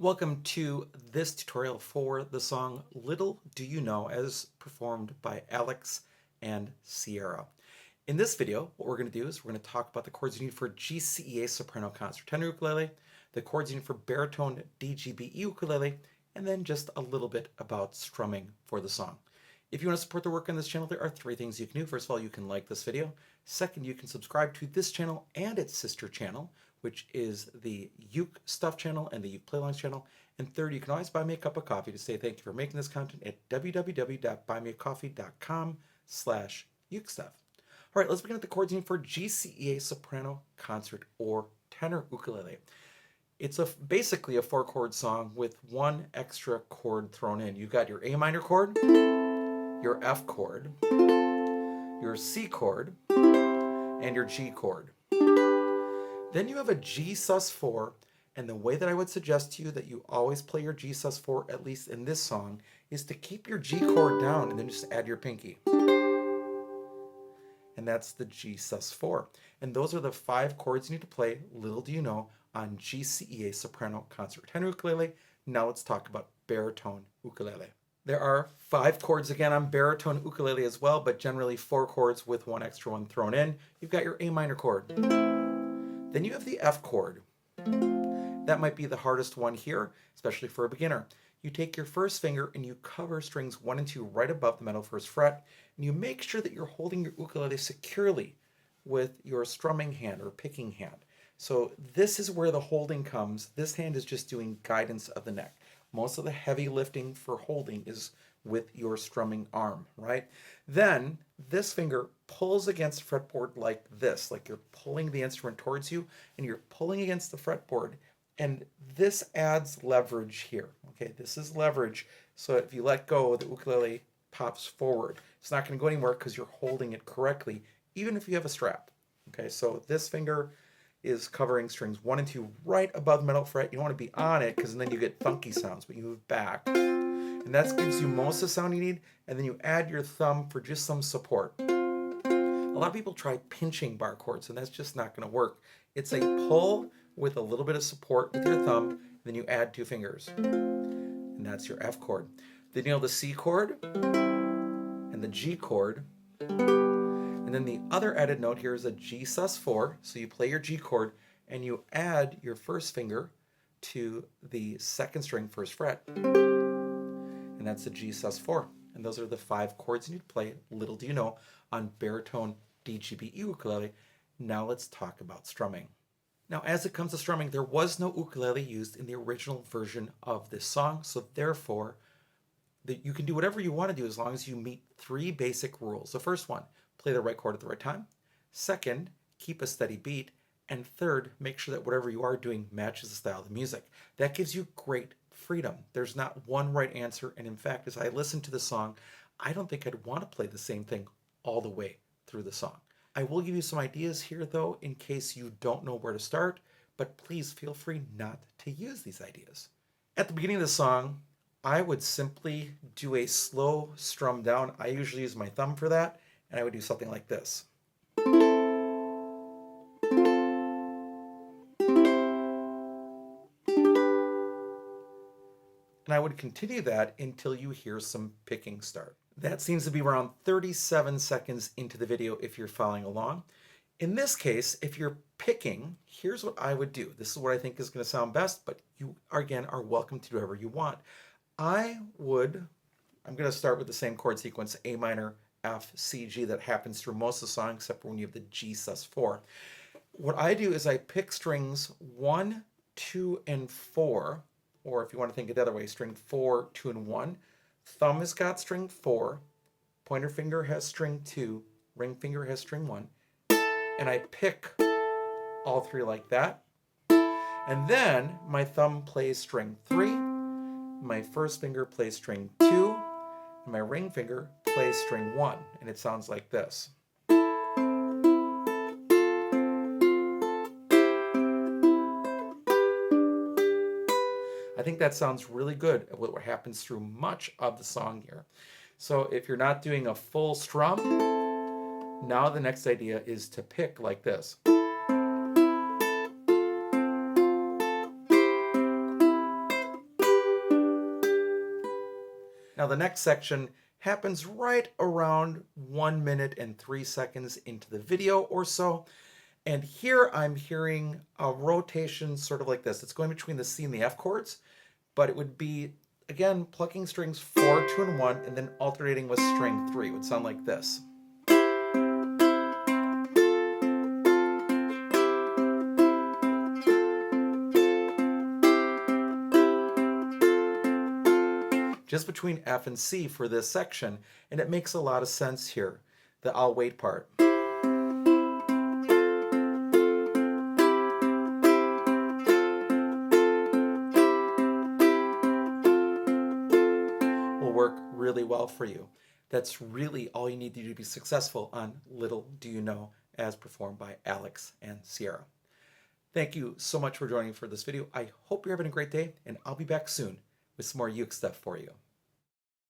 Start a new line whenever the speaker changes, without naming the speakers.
Welcome to this tutorial for the song Little Do You Know as performed by Alex and Sierra. In this video, what we're going to do is we're going to talk about the chords you need for GCEA soprano concert tenor ukulele, the chords you need for baritone DGBE ukulele, and then just a little bit about strumming for the song. If you want to support the work on this channel, there are three things you can do. First of all, you can like this video. Second, you can subscribe to this channel and its sister channel, which is the UkeStuff channel and the Ukulele channel. And third, you can always buy me a cup of coffee to say thank you for making this content at www.buymeacoffee.com/UkeStuff. All right, let's begin with the chords you need for GCEA soprano concert or tenor ukulele. It's basically a 4-chord song with one extra chord thrown in. You've got your A minor chord, your F chord, your C chord, and your G chord. Then you have a G sus4, and the way that I would suggest to you that you always play your G sus4, at least in this song, is to keep your G chord down and then just add your pinky. And that's the G sus4. And those are the 5 chords you need to play, little do you know, on GCEA soprano concert tenor ukulele. Now let's talk about baritone ukulele. There are 5 chords again on baritone ukulele as well, but generally 4 chords with one extra one thrown in. You've got your A minor chord. Then you have the F chord. That might be the hardest one here, especially for a beginner. You take your first finger and you cover strings 1 and 2 right above the middle first fret, and you make sure that you're holding your ukulele securely with your strumming hand or picking hand. So this is where the holding comes. This hand is just doing guidance of the neck. Most of the heavy lifting for holding is with your strumming arm, right? Then this finger pulls against the fretboard like this, like you're pulling the instrument towards you and you're pulling against the fretboard. And this adds leverage here. Okay, this is leverage. So if you let go, the ukulele pops forward. It's not going to go anywhere because you're holding it correctly, even if you have a strap. Okay, so this finger is covering strings 1 and 2 right above the middle fret. You don't want to be on it because then you get funky sounds, but you move back. And that gives you most of the sound you need, and then you add your thumb for just some support. A lot of people try pinching bar chords, and that's just not going to work. It's a pull with a little bit of support with your thumb, and then you add 2 fingers. And that's your F chord. Then you know the C chord and the G chord. And then the other added note here is a G sus4. So you play your G chord, and you add your first finger to the second string first fret. And that's the G sus4. And those are the 5 chords you need to play, little do you know, on baritone DGBE ukulele. Now let's talk about strumming. Now as it comes to strumming, there was no ukulele used in the original version of this song, so therefore you can do whatever you want to do as long as you meet 3 basic rules. The first one, play the right chord at the right time. Second, keep a steady beat. And third, make sure that whatever you are doing matches the style of the music. That gives you great freedom. There's not one right answer, and in fact, as I listen to the song, I don't think I'd want to play the same thing all the way through the song. I will give you some ideas here though, in case you don't know where to start, but please feel free not to use these ideas. At the beginning of the song, I would simply do a slow strum down. I usually use my thumb for that, and I would do something like this. And I would continue that until you hear some picking start. That seems to be around 37 seconds into the video if you're following along. In this case, if you're picking, here's what I would do. This is what I think is going to sound best, but you, again, are welcome to do whatever you want. I'm going to start with the same chord sequence, A minor, F, C, G, that happens through most of the song, except for when you have the G sus4. What I do is I pick strings 1, 2, and 4, or if you want to think it the other way, string 4, 2, and 1. Thumb has got string 4, pointer finger has string 2, ring finger has string 1, and I pick all 3 like that. And then my thumb plays string 3, my first finger plays string 2, and my ring finger plays string 1, and it sounds like this. I think that sounds really good at what happens through much of the song here. So if you're not doing a full strum, now the next idea is to pick like this. Now the next section happens right around 1 minute and 3 seconds into the video or so. And here I'm hearing a rotation sort of like this. It's going between the C and the F chords, but it would be, again, plucking strings 4, 2, and 1, and then alternating with string 3. It would sound like this. Just between F and C for this section, and it makes a lot of sense here, the I'll wait part. Will work really well for you. That's really all you need to do to be successful on Little Do You Know, as performed by Alex and Sierra. Thank you so much for joining for this video. I hope you're having a great day, and I'll be back soon with some more uke stuff for you.